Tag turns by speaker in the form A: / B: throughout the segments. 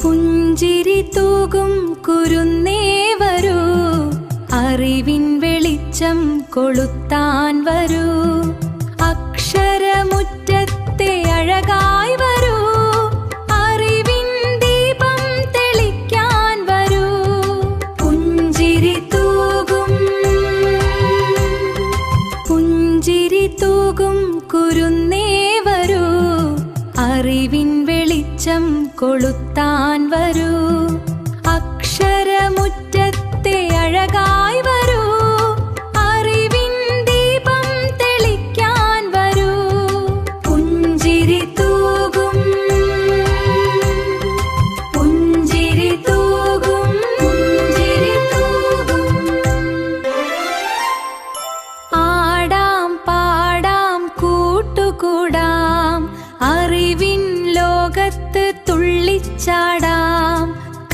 A: പുഞ്ചിരി തൂകും കുരുന്നേ വരൂ, അറിവിൻ വെളിച്ചം കൊളുത്താൻ വരൂ. അക്ഷരമുറ്റത്തെ അഴകായി വരൂ, അറിവിൻ ദീപം തെളിക്കാൻ വരൂ. പുഞ്ചിരി തൂകും കുരുന്നേ വരൂ, അറിവിൻ വെളിച്ചം കൊളുത്താൻ വരൂ. അക്ഷരമുറ്റത്തെ അഴകായി വരൂ, അറിവിൻ ദീപം തെളിക്കാൻ വരൂ. പുഞ്ചിരി തൂകും ആടാം പാടാം കൂട്ടുകൂടാം, അറിവിൻ ലോകത്ത് തുള്ളിച്ചാടാം.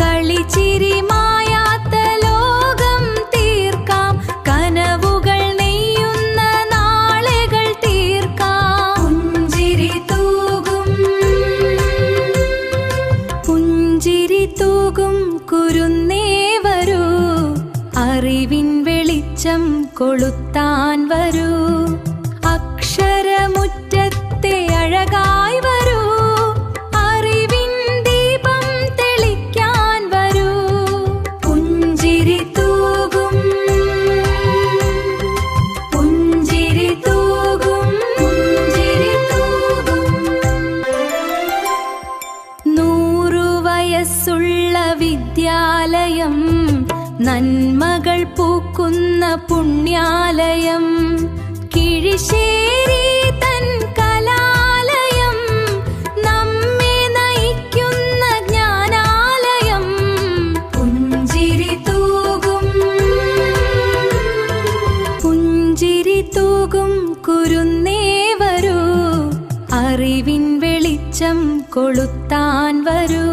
A: കളിച്ചിരി മായാത്ത ലോകം തീർക്കാം, കനവുകൾ നെയ്യുന്ന നാളുകൾ തീർക്കാം. പുഞ്ചിരി തൂകും കുരുന്നേ വരൂ, അറിവിൻ വെളിച്ചം കൊളുത്താൻ വരൂ. അക്ഷരമുറ്റത്തെ അഴകായി വരൂ, അറിവിൻ ദീപം തെളിക്കാൻ വരൂ. പുഞ്ചിരി തൂകും നൂറു വയസ്സുള്ള വിദ്യാലയം, നന്മകൾ പൂക്കുന്ന പുണ്യാലയം. കിഴിശ്ശേരി തൻ കലാലയം, നമ്മെ നയിക്കുന്ന ജ്ഞാനാലയം. പുഞ്ചിരി തൂകും കുരുന്നേ വരൂ, അറിവിൻ വെളിച്ചം കൊളുത്താൻ വരൂ.